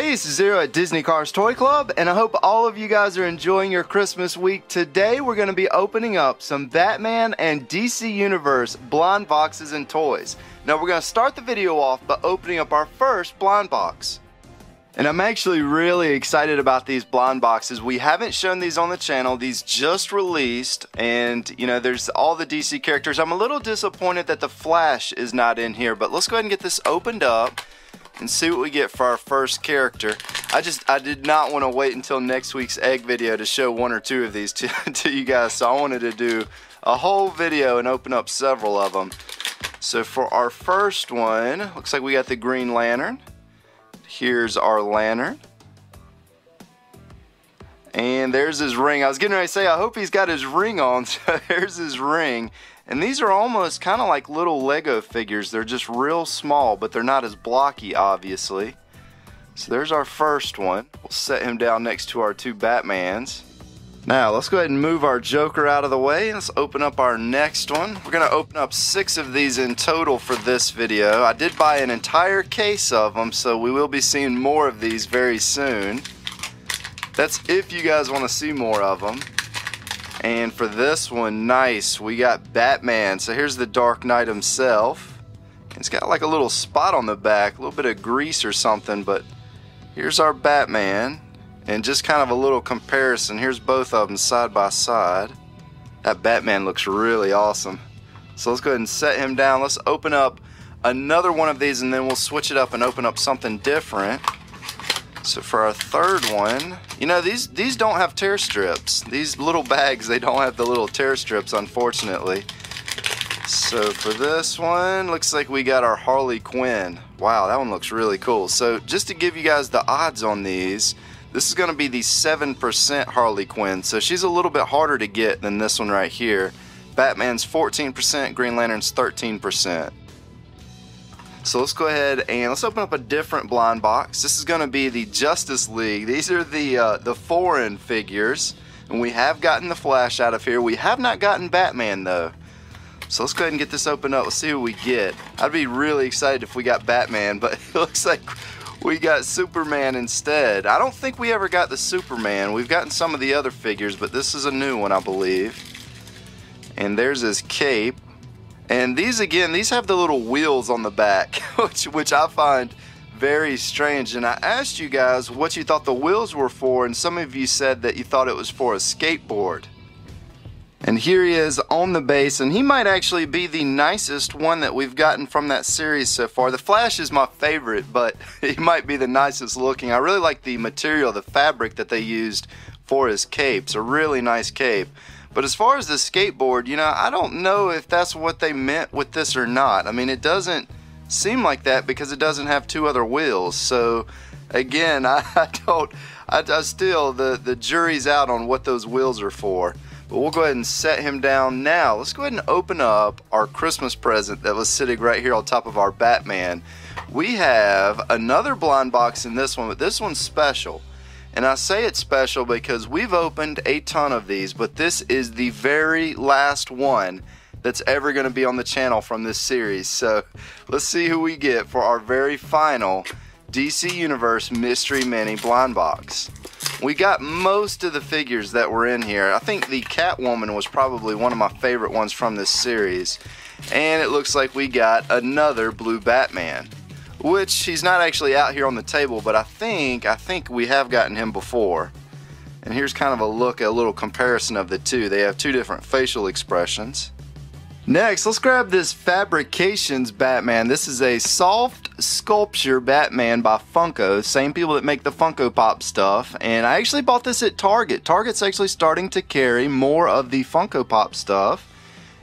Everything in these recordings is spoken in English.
Hey, this is Zero at Disney Cars Toy Club, and I hope all of you guys are enjoying your Christmas week. Today we're going to be opening up some Batman and DC Universe blind boxes and toys. Now we're going to start the video off by opening up our first blind box. And I'm actually really excited about these blind boxes. We haven't shown these on the channel. These just released, and you know, there's all the DC characters. I'm a little disappointed that the Flash is not in here, but let's go ahead and get this opened up and see what we get for our first character. I did not want to wait until next week's egg video to show one or two of these to you guys, so I wanted to do a whole video and open up several of them. So for our first one, looks like we got the Green Lantern. Here's our lantern. And there's his ring. I was getting ready to say, I hope he's got his ring on, so there's his ring. And these are almost kind of like little Lego figures. They're just real small, but they're not as blocky, obviously. So there's our first one. We'll set him down next to our two Batmans. Now, let's go ahead and move our Joker out of the way. Let's open up our next one. We're going to open up 6 of these in total for this video. I did buy an entire case of them, so we will be seeing more of these very soon. That's if you guys want to see more of them. And for this one, nice, we got Batman. So here's the Dark Knight himself. It's got like a little spot on the back, a little bit of grease or something, but here's our Batman. And just kind of a little comparison, here's both of them side by side. That Batman looks really awesome. So let's go ahead and set him down. Let's open up another one of these and then we'll switch it up and open up something different. So for our third one, you know, these don't have tear strips. These little bags, they don't have the little tear strips, unfortunately. So for this one, looks like we got our Harley Quinn. Wow, that one looks really cool. So just to give you guys the odds on these, this is going to be the 7% Harley Quinn. So she's a little bit harder to get than this one right here. Batman's 14%, Green Lantern's 13%. So let's go ahead and let's open up a different blind box. This is going to be the Justice League. These are the foreign figures, and we have gotten the Flash out of here. We have not gotten Batman though. So let's go ahead and get this opened up. Let's see what we get. I'd be really excited if we got Batman, but it looks like we got Superman instead. I don't think we ever got the Superman. We've gotten some of the other figures, but this is a new one, I believe. And there's his cape. And these, again, these have the little wheels on the back, which I find very strange. And I asked you guys what you thought the wheels were for, and some of you said that you thought it was for a skateboard. And here he is on the base, and he might actually be the nicest one that we've gotten from that series so far. The Flash is my favorite, but he might be the nicest looking. I really like the material, the fabric that they used for his cape. It's a really nice cape. But as far as the skateboard, you know, I don't know if that's what they meant with this or not. I mean, it doesn't seem like that because it doesn't have 2 other wheels. So, again, the jury's out on what those wheels are for. But we'll go ahead and set him down now. Let's go ahead and open up our Christmas present that was sitting right here on top of our Batman. We have another blind box in this one, but this one's special. And I say it's special because we've opened a ton of these, but this is the very last one that's ever going to be on the channel from this series. So let's see who we get for our very final DC Universe Mystery Mini blind box. We got most of the figures that were in here. I think the Catwoman was probably one of my favorite ones from this series. And it looks like we got another blue Batman, which he's not actually out here on the table, but I think we have gotten him before. And here's kind of a look at a little comparison of the two. They have 2 different facial expressions. Next, let's grab this Fabrications Batman. This is a soft sculpture Batman by Funko, same people that make the Funko Pop stuff. And I actually bought this at Target. Target's actually starting to carry more of the Funko Pop stuff.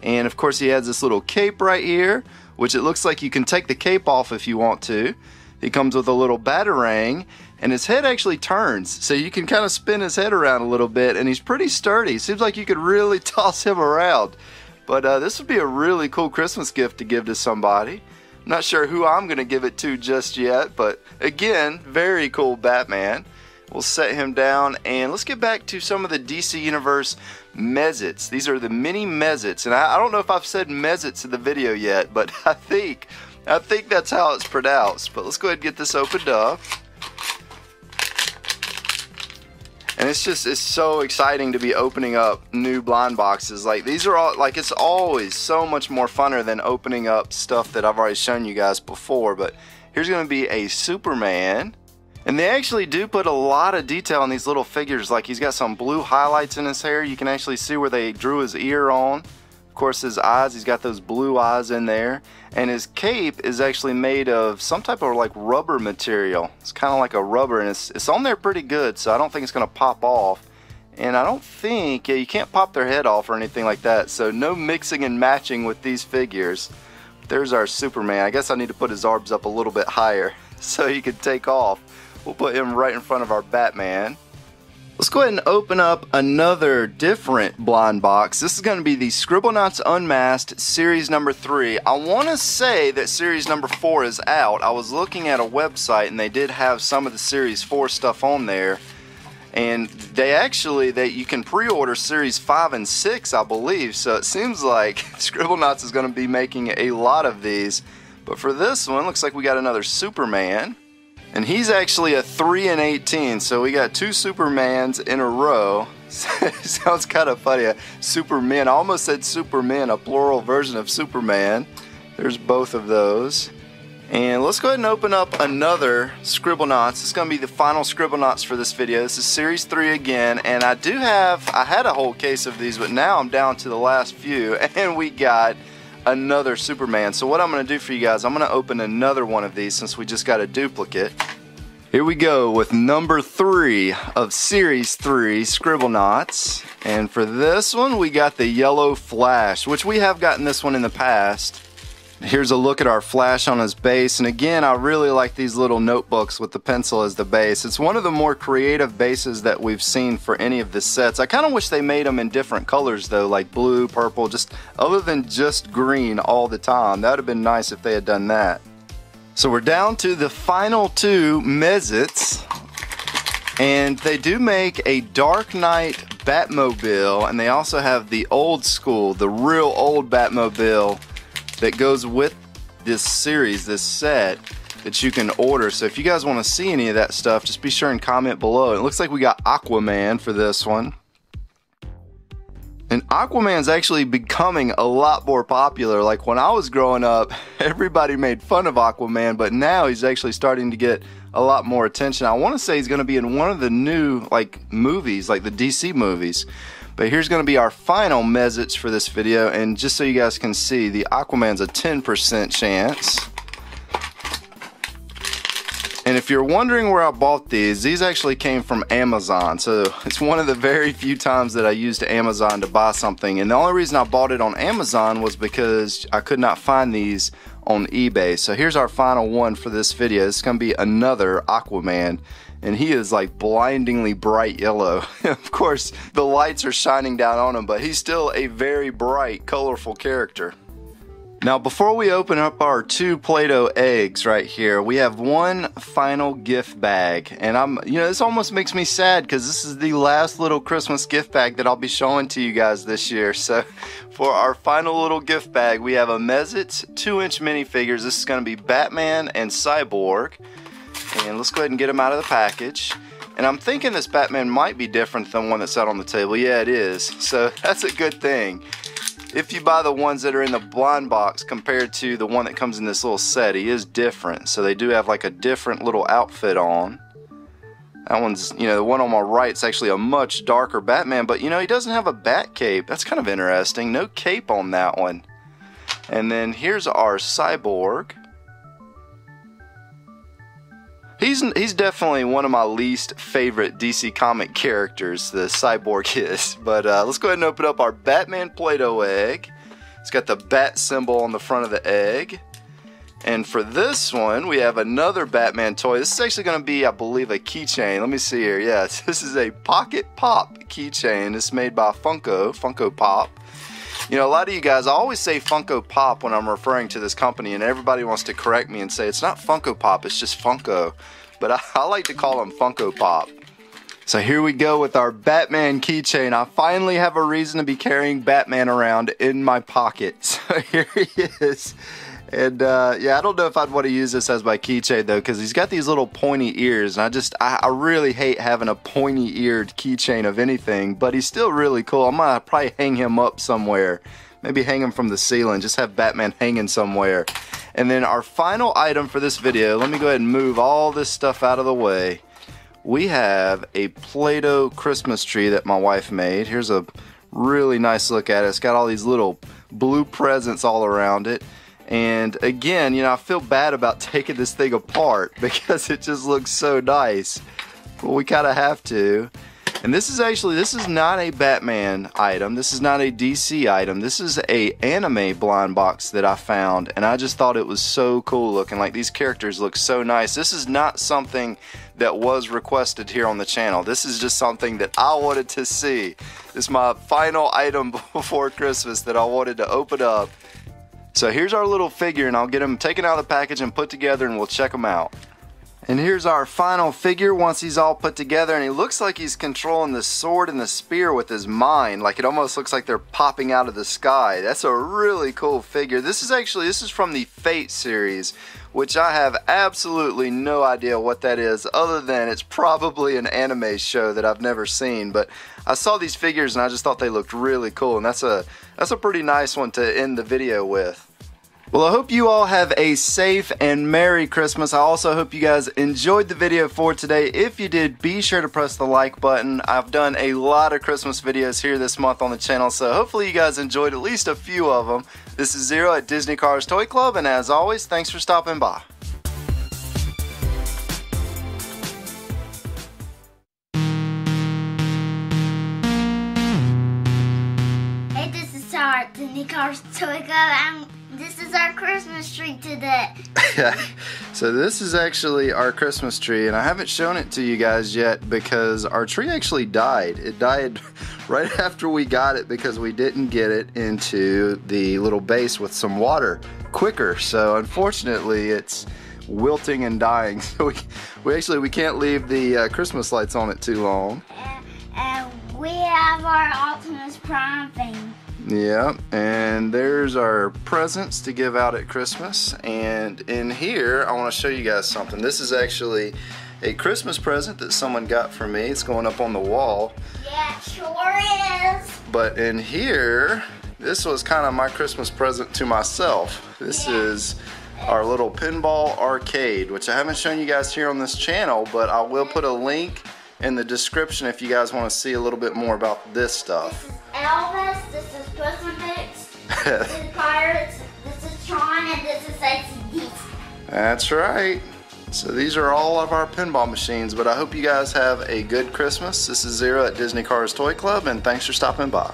And of course he has this little cape right here, which it looks like you can take the cape off if you want to. He comes with a little batarang, and his head actually turns, so you can kind of spin his head around a little bit, and he's pretty sturdy. Seems like you could really toss him around. But this would be a really cool Christmas gift to give to somebody. I'm not sure who I'm going to give it to just yet, but again, very cool Batman. We'll set him down, and let's get back to some of the DC Universe Mezitz. These are the mini Mezitz, and I don't know if I've said Mezitz in the video yet, but I think that's how it's pronounced. But let's go ahead and get this opened up. And it's so exciting to be opening up new blind boxes. Like, these are all, like, it's always so much more funner than opening up stuff that I've already shown you guys before. But here's going to be a Superman. And they actually do put a lot of detail in these little figures. Like, he's got some blue highlights in his hair. You can actually see where they drew his ear on. Of course, his eyes, he's got those blue eyes in there. And his cape is actually made of some type of like rubber material. It's kind of like a rubber, and it's on there pretty good, so I don't think it's going to pop off. And I don't think, yeah, you can't pop their head off or anything like that, so no mixing and matching with these figures. There's our Superman. I guess I need to put his arms up a little bit higher so he can take off. We'll put him right in front of our Batman. Let's go ahead and open up another different blind box. This is going to be the Scribblenauts Unmasked Series number 3. I want to say that Series number 4 is out. I was looking at a website and they did have some of the Series 4 stuff on there. And they actually, you can pre-order Series 5 and 6, I believe. So it seems like Scribblenauts is going to be making a lot of these. But for this one, looks like we got another Superman. And he's actually a 3 and 18, so we got 2 Supermans in a row. Sounds kind of funny, Superman. I almost said Superman, a plural version of Superman. There's both of those. And let's go ahead and open up another Scribblenauts. This is going to be the final Scribblenauts for this video. This is Series 3 again, and I had a whole case of these, but now I'm down to the last few, and we got another Superman. So what I'm going to do for you guys, I'm going to open another one of these since we just got a duplicate. Here we go with number 3 of Series 3 Scribblenauts. And for this one, we got the yellow Flash, which we have gotten this one in the past. Here's a look at our Flash on his base, and again, I really like these little notebooks with the pencil as the base. It's one of the more creative bases that we've seen for any of the sets. I kind of wish they made them in different colors though, like blue, purple, just other than just green all the time. That would have been nice if they had done that. So we're down to the final 2 Mezitz, and they do make a Dark Knight Batmobile, and they also have the old school, the real old Batmobile that goes with this series, this set, that you can order. So if you guys want to see any of that stuff, just be sure and comment below. It looks like we got Aquaman for this one. And Aquaman's actually becoming a lot more popular. Like when I was growing up, everybody made fun of Aquaman, but now he's actually starting to get a lot more attention. I want to say he's going to be in one of the new movies, like the DC movies. But here's going to be our final Mezitz for this video, and just so you guys can see, the Aquaman's a 10% chance. And if you're wondering where I bought these actually came from Amazon. So it's one of the very few times that I used Amazon to buy something. And the only reason I bought it on Amazon was because I could not find these on eBay. So here's our final one for this video. It's going to be another Aquaman. And he is like blindingly bright yellow. Of course, the lights are shining down on him, but he's still a very bright, colorful character. Now, before we open up our 2 Play-Doh eggs right here, we have one final gift bag. And this almost makes me sad because this is the last little Christmas gift bag that I'll be showing to you guys this year. So for our final little gift bag, we have a Mezitz 2-inch minifigures. This is going to be Batman and Cyborg. And let's go ahead and get them out of the package. And I'm thinking this Batman might be different than one that's out on the table. Yeah, it is. So that's a good thing. If you buy the ones that are in the blind box compared to the one that comes in this little set, he is different. So they do have like a different little outfit on. That one's, the one on my right is actually a much darker Batman. But, he doesn't have a bat cape. That's kind of interesting. No cape on that one. And then here's our Cyborg. He's definitely one of my least favorite DC comic characters, the Cyborg is. But let's go ahead and open up our Batman Play-Doh egg. It's got the bat symbol on the front of the egg. And for this one, we have another Batman toy. This is actually going to be, I believe, a keychain. Let me see here. Yes, this is a Pocket Pop keychain. It's made by Funko Pop. A lot of you guys, I always say Funko Pop when I'm referring to this company, and everybody wants to correct me and say it's not Funko Pop, it's just Funko. But I like to call them Funko Pop. So here we go with our Batman keychain. I finally have a reason to be carrying Batman around in my pocket. So here he is. And yeah, I don't know if I'd want to use this as my keychain though, because he's got these little pointy ears, and I really hate having a pointy eared keychain of anything, but he's still really cool. I'm gonna probably hang him up somewhere, maybe hang him from the ceiling, just have Batman hanging somewhere. And then our final item for this video, let me go ahead and move all this stuff out of the way. We have a Play-Doh Christmas tree that my wife made. Here's a really nice look at it. It's got all these little blue presents all around it. And again, you know, I feel bad about taking this thing apart because it just looks so nice. But we kind of have to. And this is not a Batman item. This is not a DC item. This is a anime blind box that I found, and I just thought it was so cool looking. Like, these characters look so nice. This is not something that was requested here on the channel. This is just something that I wanted to see. This is my final item before Christmas that I wanted to open up. So here's our little figure, and I'll get him taken out of the package and put together, and we'll check him out. And here's our final figure once he's all put together, and he looks like he's controlling the sword and the spear with his mind. Like, it almost looks like they're popping out of the sky. That's a really cool figure. This is from the Fate series, which I have absolutely no idea what that is, other than it's probably an anime show that I've never seen. But I saw these figures and I just thought they looked really cool, and that's a pretty nice one to end the video with. Well, I hope you all have a safe and Merry Christmas. I also hope you guys enjoyed the video for today. If you did, be sure to press the like button. I've done a lot of Christmas videos here this month on the channel, so hopefully you guys enjoyed at least a few of them. This is Zero at Disney Cars Toy Club, and as always, thanks for stopping by. Hey, this is our Disney Cars Toy Club, and this is our Christmas tree today. So this is actually our Christmas tree, and I haven't shown it to you guys yet because our tree actually died. It died right after we got it because we didn't get it into the little base with some water quicker. So unfortunately it's wilting and dying. So we can't leave the Christmas lights on it too long. And we have our Optimus Prime thing. Yeah, and there's our presents to give out at Christmas. And in here, I want to show you guys something. This is actually a Christmas present that someone got for me. It's going up on the wall. Yeah, it sure is. But in here, this was kind of my Christmas present to myself. This is our little pinball arcade, which I haven't shown you guys here on this channel, but I will put a link in the description if you guys want to see a little bit more about this stuff. This is Elvis, this is Puss in Boots, this is Pirates, this is Tron, and this is ACDC. That's right. So these are all of our pinball machines, but I hope you guys have a good Christmas. This is Zero at Disney Cars Toy Club, and thanks for stopping by.